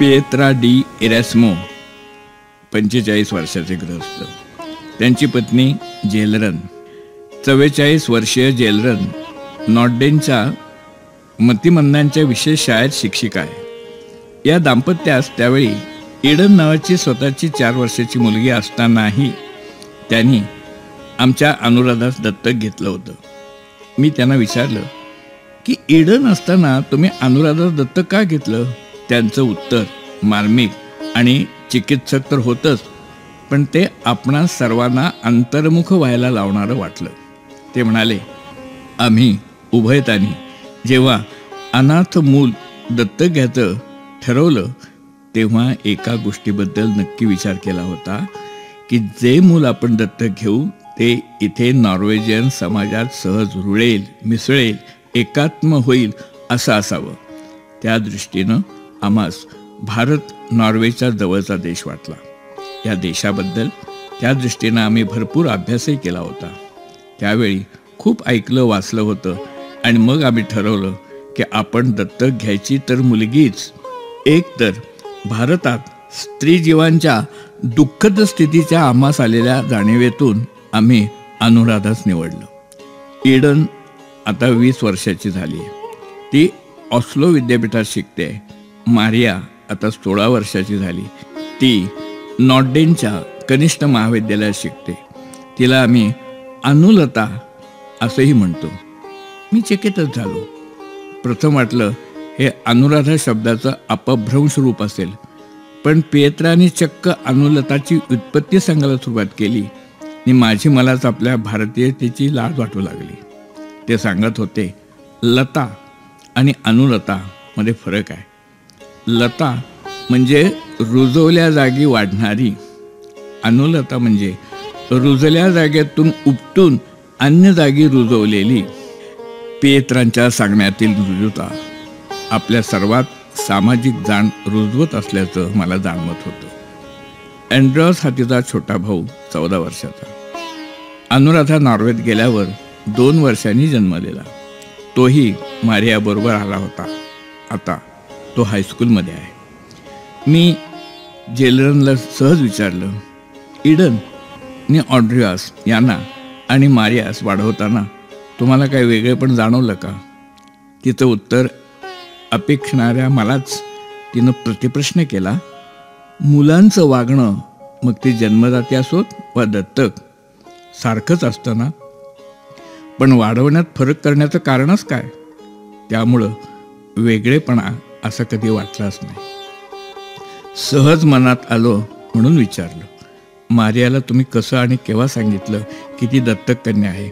पिएत्रा D एरास्मो 45 वर्षाचे गृहस्थ, त्यांची पत्नी जेलरन 44 वर्षीय जेलरन नॉर्डेनच्या मतिमंदांच्या विशेष शाळेत शिक्षिका आहे. या दाम्पत्यास त्यावेळी ईडन नावाची स्वतःची 4 वर्षाची मुलगी असतानाही त्यांनी आमच्या अनुराधास दत्तक घेतलं होतं. मी त्यांना विचारलं की ईडन असताना तुम्ही अनुराधास दत्तक का घेतलं? त्यांचं उत्तर मार्मिक आणि चिकित्सक तर होतंच, पण ते आपणा सर्वांना अंतर्मुख व्हायला लावणारं वाटलं. ते म्हणाले, आम्ही उभयतांनी जेव्हा अनाथ मूल दत्तक घ्यायचं ठरवलं तेव्हा एका गोष्टीबद्दल नक्की विचार केला होता की जे मूल आपण दत्तक घेऊ ते इथे नॉर्वेजियन समाजात सहज रुळेल, मिसळेल, एकात्म होईल असं असावं. त्या दृष्टीनं आम्हास भारत नॉर्वेचा जवळचा देश वाटला. या देशाबद्दल त्या दृष्टीनं आम्ही भरपूर अभ्यासही केला होता. त्यावेळी खूप ऐकलं वाचलं होतं आणि मग आम्ही ठरवलं की आपण दत्तक घ्यायची तर मुलगीच. एक तर भारतात स्त्रीजीवांच्या दुःखद स्थितीच्या आम्हास आलेल्या जाणीवेतून आम्ही अनुराधाच निवडलं. ईडन आता 20 वर्षाची झाली आहे. ती ऑस्लो विद्यापीठात शिकते. मारिया आता 16 वर्षाची झाली. ती नॉर्डेनच्या कनिष्ठ महाविद्यालयात शिकते. तिला आम्ही अनुलता असंही म्हणतो. मी चकितच झालो. प्रथम वाटलं हे अनुराधा शब्दाचं अपभ्रंश रूप असेल, पण पिएत्राने चक्क अनुलताची उत्पत्ती सांगायला सुरुवात केली आणि माझी मलाच आपल्या भारतीयतेची लाज वाटू लागली. ते सांगत होते, लता आणि अनुलता मध्ये फरक आहे. लता म्हणजे रुजवल्या जागी वाढणारी, अनुलता म्हणजे रुजल्या जागेतून उपटून अन्य जागी रुजवलेली. पिएत्रांच्या सांगण्यातील रुजुता आपल्या सर्वात सामाजिक जाण रुजवत असल्याचं मला जाणवत होतं. अँड्रॉस हा तिचा छोटा भाऊ 14 वर्षाचा. अनुराधा नॉर्वेत गेल्यावर 2 वर्षांनी जन्मलेला. तोही मारियाबरोबर आला होता. आता तो हायस्कूलमध्ये आहे. मी जेलरनला सहज विचारलं, ईडन आणि ऑड्रियास यांना आणि मारियास वाढवताना तुम्हाला काही वेगळेपण जाणवलं का? तिचं उत्तर अपेक्षणाऱ्या मलाच तिनं प्रतिप्रश्न केला, मुलांचं वागणं मग ते जन्मदाती असोत वा दत्तक सारखंच असतं ना, पण वाढवण्यात फरक करण्याचं कारणच काय? त्यामुळं वेगळेपणा असं कधी वाटलाच नाही. सहज मनात आलो म्हणून विचारलं, मारियाला तुम्ही कसं आणि केव्हा सांगितलं की ती दत्तक कन्या आहे?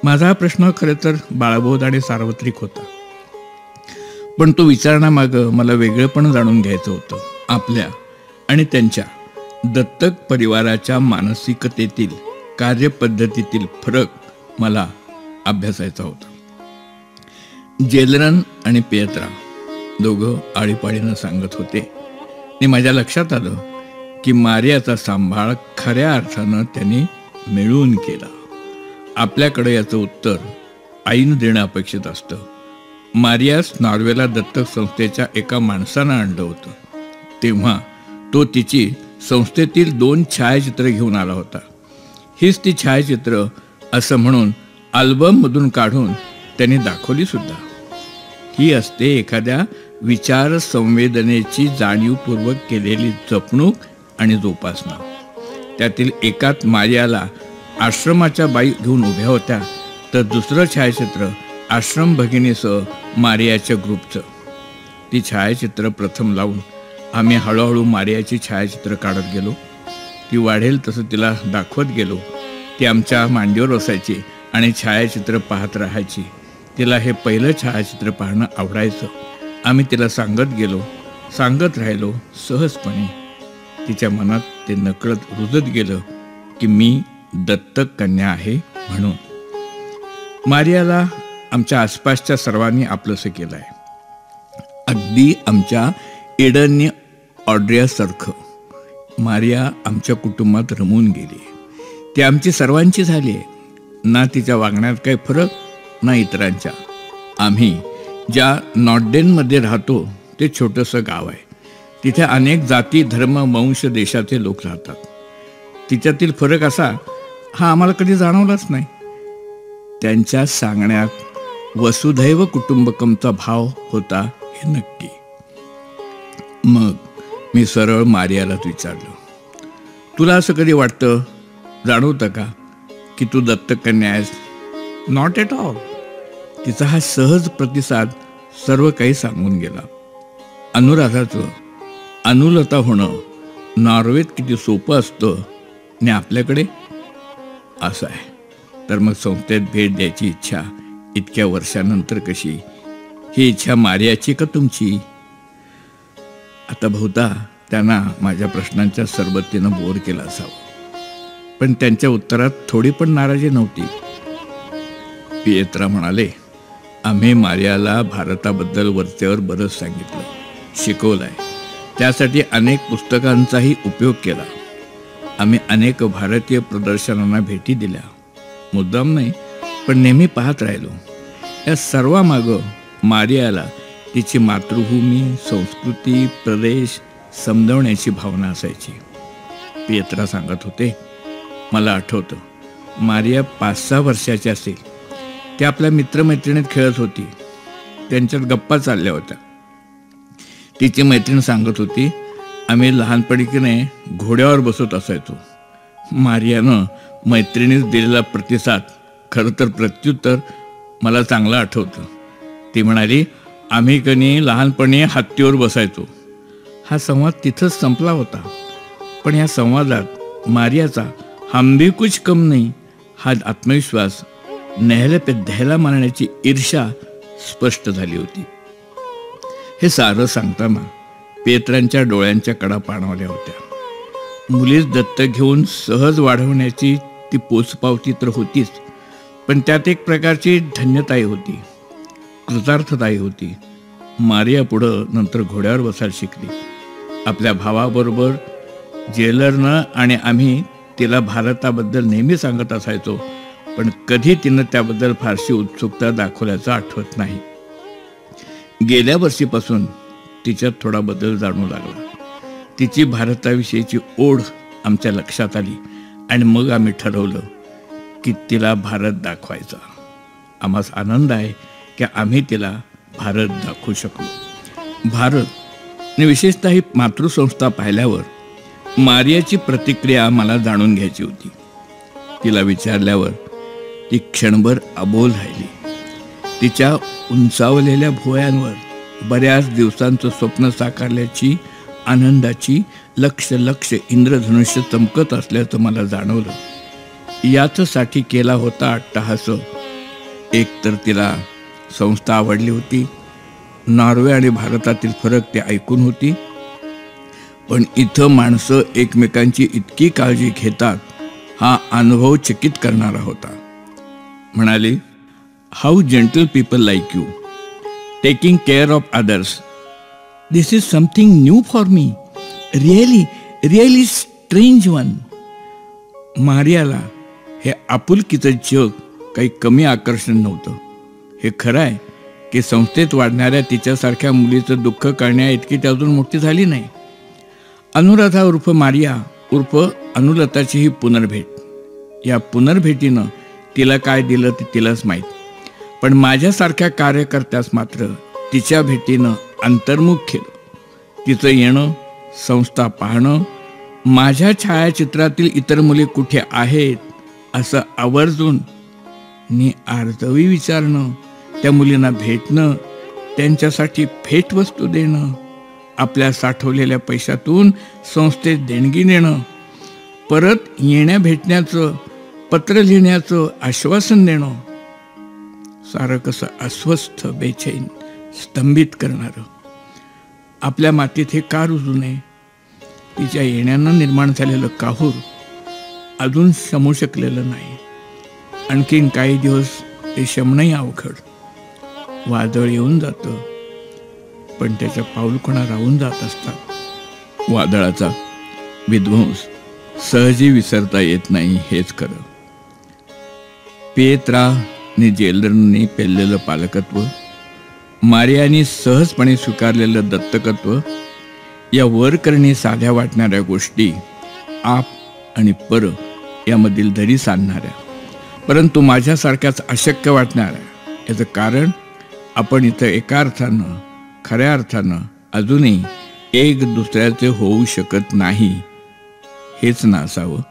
माझा हा प्रश्न खरं तर बाळबोध आणि सार्वत्रिक होता, पण तो विचारण्यामागं मला वेगळेपण जाणून घ्यायचं होतं. आपल्या आणि त्यांच्या दत्तक परिवाराच्या मानसिकतेतील, कार्यपद्धतीतील फरक मला अभ्यासायचा होता. जेलरन आणि पिएत्रा दोघं आळीपाळीनं सांगत होते आणि माझ्या लक्षात आलं की मारियाचा सांभाळ खऱ्या अर्थानं त्यांनी मिळवून केला. आपल्याकडे याचं उत्तर आईनं देणं अपेक्षित असतं. मारियास नॉर्वेला दत्तक संस्थेच्या एका माणसानं आणलं होतं. तेव्हा तो तिची संस्थेतील 2 छायाचित्र घेऊन आला होता. हीच ती छायाचित्र असं म्हणून अल्बममधून काढून त्यांनी दाखवली सुद्धा. ही असते एखाद्या विचार संवेदनेची जाणीवपूर्वक केलेली जपणूक आणि जोपासना. त्यातील एकात मारियाला आश्रमाच्या बाई घेऊन उभ्या होत्या, तर दुसरं छायाचित्र आश्रम भगिनीसह मारियाच्या ग्रुपचं. ती छायाचित्र प्रथम लावून आम्ही हळूहळू मारियाची छायाचित्र काढत गेलो. ती वाढेल तसं तिला दाखवत गेलो. ती आमच्या मांडीवर बसायची आणि छायाचित्र पाहत राहायची. तिला हे पहिलं छायाचित्र पाहणं आवडायचं. आम्ही तिला सांगत गेलो, सांगत राहिलो. सहजपणे तिच्या मनात ते नकळत रुजत गेलं की मी दत्तक कन्या आहे म्हणून. मारियाला आमच्या आसपासच्या सर्वांनी आपलंसं केलं आहे. अगदी आमच्या ईडननी ऑड्रियासारखं मारिया आमच्या कुटुंबात रमून गेली. ती आमची सर्वांची झाली आहे. ना तिच्या वागण्यात काही फरक, ना इतरांच्या. आम्ही ज्या नॉर्डेनमध्ये राहतो ते छोटंसं गाव आहे. तिथे अनेक जाती, धर्म, वंश, देशाचे लोक राहतात. तिच्यातील फरक असा हा आम्हाला कधी जाणवलाच नाही. त्यांच्या सांगण्यात वसुधैव कुटुंबकमचा भाव होता हे नक्की. मग मी सरळ मारियालाच विचारलं, तुला असं कधी वाटतं, जाणवतं का की तू दत्तकन्या आहेस? Not at all. तिचा हा सहज प्रतिसाद सर्व काही सांगून गेला. अनुराधाचं अनुलता होणं नॉर्वेत किती सोपं असतं आणि आपल्याकडे असं आहे. तर मग संस्थेत भेट द्यायची इच्छा इतक्या वर्षानंतर कशी? ही इच्छा मारियाची का तुमची? आता बहुधा त्यांना माझ्या प्रश्नांच्या सरबत्तीनं बोर केला असावं, पण त्यांच्या उत्तरात थोडी पण नाराजी नव्हती. पिएत्रा म्हणाले, आम्ही मारियाला भारताबद्दल वरचेवर बरंच सांगितलं, शिकवलंय. त्यासाठी अनेक पुस्तकांचाही उपयोग केला. आम्ही अनेक भारतीय प्रदर्शनांना भेटी दिल्या, मुद्दाम नाही पण नेहमी पाहत राहिलो. या सर्वामागं मारियाला तिची मातृभूमी, संस्कृती, प्रदेश समजवण्याची भावना असायची. पिएत्रा सांगत होते, मला आठवतं मारिया 5-6 वर्षाची असेल. ती आपल्या मित्रमैत्रिणीत खेळत होती. त्यांच्यात गप्पा चालल्या होत्या. तिची मैत्रीण सांगत होती, आम्ही लहानपणी की नाही घोड्यावर बसत असायचो. मारियानं मैत्रिणीस दिलेला प्रतिसाद, खरं तर प्रत्युत्तर मला चांगलं आठवतं. ती म्हणाली, आम्ही कनी लहानपणी हत्तीवर बसायचो. हा संवाद तिथंच संपला होता. पण या संवादात मारियाचा हम भी कुछ कम नहीं हा आत्मविश्वास, नेहले पे दहला मारण्याची ईर्ष्या स्पष्ट झाली होती. हे सारं सांगताना पिएत्रांच्या डोळ्यांच्या कडा पाणावल्या होत्या. मुलीस दत्तक घेऊन सहज वाढवण्याची ती पोचपावती तर होतीच, पण त्यात एक प्रकारची धन्यताही होती, कृतार्थताही होती. मारिया पुढं नंतर घोड्यावर बसायला शिकली. आपल्या भावाबरोबर जेलरनं आणि आम्ही तिला भारताबद्दल नेहमी सांगत असायचो, पण कधी तिनं त्याबद्दल फारशी उत्सुकता दाखवल्याचं आठवत नाही. गेल्या वर्षीपासून तिच्यात थोडा बदल जाणू लागला. तिची भारताविषयीची ओढ आमच्या लक्षात आली आणि मग आम्ही ठरवलं की तिला भारत दाखवायचा. आम्हास आनंद आहे की आम्ही तिला भारत दाखवू शकलो. भारत आणि विशेषतः ही मातृसंस्था पाहिल्यावर मारियाची प्रतिक्रिया मला जाणून घ्यायची होती. तिला विचारल्यावर ती क्षणभर अबोल राहिली. तिच्या उंचावलेल्या भुवयांवर बऱ्याच दिवसांचं स्वप्न साकारल्याची आनंदाची लक्ष लक्ष इंद्रधनुष्य चमकत असल्याचं मला जाणवलं. याचसाठी केला होता अट्टहास. एक तर तिला संस्था आवडली होती, नॉर्वे आणि भारतातील फरक ते ऐकून होती, पण इथं माणसं एकमेकांची इतकी काळजी घेतात हा अनुभव चकित करणारा होता. म्हणाली, how gentle people like you taking care of others. This is something new for me, really really strange one. मारियाला हे आपुलकीचं जग काही कमी आकर्षण नव्हतं. हे खरं आहे की संस्थेत वाढणाऱ्या तिच्यासारख्या मुलीचं दुःख करण्या इतकी ती अजून मोठी झाली नाही. अनुराधा उर्फ मारिया उर्फ अनुलताची ही पुनर्भेट. या पुनर्भेटीनं तिला काय दिलं ते तिलाच माहीत, पण माझ्यासारख्या कार्यकर्त्यास मात्र तिच्या भेटीनं अंतर्मुख केलं. तिचं येणं, संस्था पाहणं, माझ्या छायाचित्रातील इतर मुली कुठे आहेत असं आवर्जून नि आर्दवी विचारणं, त्या मुलींना भेटणं, त्यांच्यासाठी भेटवस्तू देणं, आपल्या साठवलेल्या पैशातून संस्थेत देणगी देणं, परत येण्या भेटण्याचं, पत्र लिहिण्याचं आश्वासन देणं, सारं कसं अस्वस्थ, बेचैन, स्तंभित करणारं. आपल्या मातीत हे का रुजू नये? तिच्या येण्यानं निर्माण झालेलं काहूर अजून शमू शकलेलं नाही. आणखीन काही दिवस ते शमणंही अवघड. वादळ येऊन जातं, पण त्याच्या पाऊलखुणा राहून जात असतात. वादळाचा विध्वंस सहजी विसरता येत नाही, हेच खरं. पिएत्राने जेलरनी पेललेलं पालकत्व, मारियाने सहजपणे स्वीकारलेलं दत्तकत्व या वर करणे साध्या वाटणाऱ्या गोष्टी आप आणि पर यामधील दरी सांधणाऱ्या, परंतु माझ्यासारख्याच अशक्य वाटणाऱ्या. याचं कारण आपण इथं एका अर्थानं, खऱ्या अर्थानं अजूनही एक दुसऱ्याचे होऊ शकत नाही हेच ना असावं.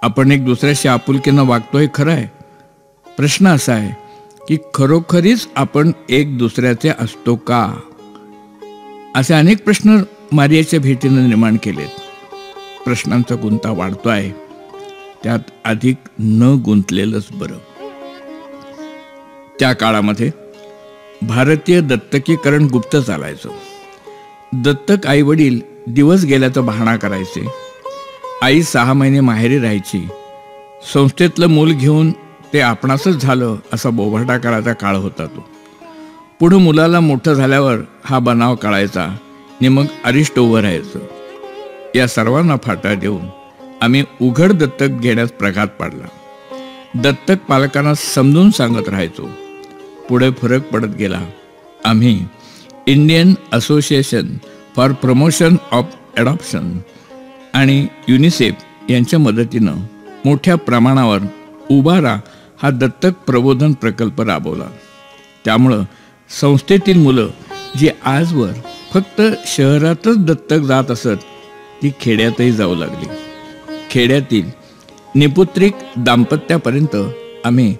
आपण एक दुसऱ्याशी आपुलकीनं वागतोय खरं आहे. प्रश्न असा आहे की खरोखरीच आपण एक दुसऱ्याचे असतो का? असे अनेक प्रश्न मारियाच्या भेटीनं निर्माण केलेत. प्रश्नांचा गुंता वाढतोय, त्यात अधिक न गुंतलेलंच बरं. त्या काळामध्ये भारतीय दत्तकीकरण गुप्त चालायचं. दत्तक आई वडील दिवस गेल्याचा बहाणा करायचे. आई 6 महिने माहेरी राहायची. संस्थेतलं मूल घेऊन ते आपणासच झालं असा बोभाटा करायचा काळ होता तो. पुढं मुलाला मोठं झाल्यावर हा बनाव कळायचा आणि मग अरिष्ट उभं राहायचं. या सर्वांना फाटा देऊन आम्ही उघड दत्तक घेण्यास प्रघात पाडला. दत्तक पालकांना समजून सांगत राहायचो. पुढे फरक पडत गेला. आम्ही Indian association for promotion of adoption आणि युनिसेफ यांच्या मदतीनं मोठ्या प्रमाणावर उबारा हा दत्तक प्रबोधन प्रकल्प राबवला. त्यामुळं संस्थेतील मुलं जी आजवर फक्त शहरातच दत्तक जात असत, ती खेड्यातही जाऊ लागली. खेड्यातील निपुत्रिक दाम्पत्यापर्यंत आम्ही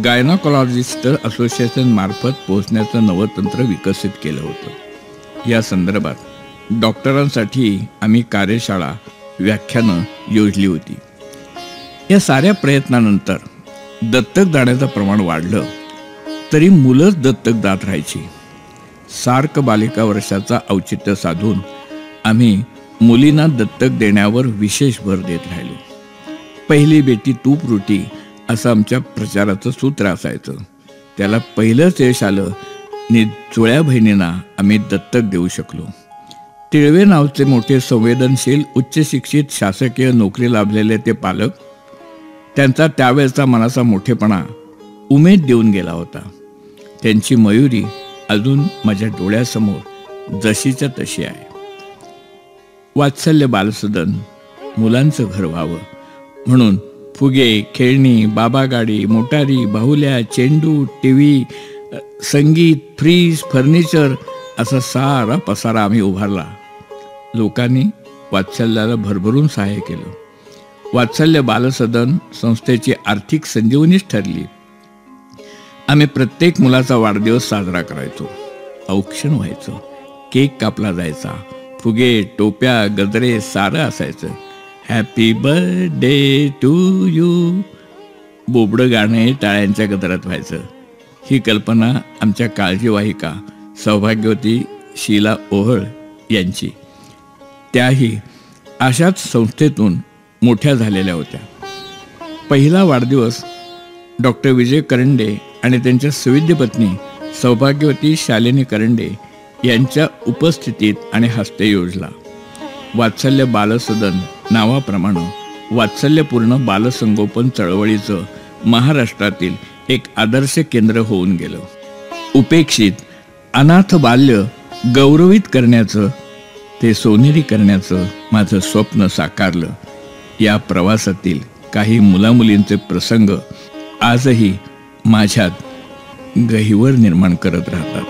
गायनाकॉलॉजिस्ट असोसिएशन मार्फत पोहोचण्याचं नवं तंत्र विकसित केलं होतं. या संदर्भात डॉक्टरांसाठी आम्ही कार्यशाळा, व्याख्यानं योजली होती. या साऱ्या प्रयत्नानंतर दत्तक जाण्याचं प्रमाण वाढलं, तरी मुलंच दत्तक जात राहायची. सार्क बालिका वर्षाचा औचित्य साधून आम्ही मुलींना दत्तक देण्यावर विशेष भर देत राहिलो. पहिली बेटी तूप रोटी असं आमच्या प्रचाराचं सूत्र असायचं. त्याला पहिलंच यश आलं आणि जुळ्या बहिणींना आम्ही दत्तक देऊ शकलो. तिळवे नावचे मोठे संवेदनशील उच्च शिक्षित शासकीय नोकरी लाभलेले ते पालक, त्यांचा त्यावेळचा मनाचा मोठेपणा उमेद देऊन गेला होता. त्यांची मयुरी अजून माझ्या डोळ्यासमोर जशीच्या तशी आहे. वात्सल्य बालसदन मुलांचं घर व्हावं म्हणून फुगे, खेळणी, बाबा गाडी, मोटारी, बाहुल्या, चेंडू, टीव्ही, संगीत, फ्रीज, फर्निचर असा सारा पसारा आम्ही उभारला. लोकांनी वात्सल्याला भरभरून सहाय्य केलं. वात्सल्य बालसदन संस्थेची आर्थिक संजीवनीच ठरली. आम्ही प्रत्येक मुलाचा वाढदिवस साजरा करायचो. औक्षण व्हायचं, केक कापला जायचा, फुगे, टोप्या, गजरे सारं असायचं. हॅपी बर्थडे टू यू बोबडं गाणे टाळ्यांच्या गजरात व्हायचं. ही कल्पना आमच्या काळजीवाहिका सौभाग्यवती शीला ओहळ यांची. त्याही अशाच संस्थेतून मोठ्या झालेल्या होत्या. पहिला वाढदिवस डॉक्टर विजय करंडे आणि त्यांच्या सुविद्य पत्नी सौभाग्यवती शालिनी करंडे यांच्या उपस्थितीत आणि हस्ते योजला. वात्सल्य बालसदन नावाप्रमाणे वात्सल्यपूर्ण बालसंगोपन चळवळीचं महाराष्ट्रातील एक आदर्श केंद्र होऊन गेलं. उपेक्षित अनाथ बाल्य गौरवित करण्याचं, ते सोनेरी करण्याचं माझं स्वप्न साकारलं. या प्रवासातील काही मुलामुलींचे प्रसंग आजही माझ्यात गहिवर निर्माण करत राहतात.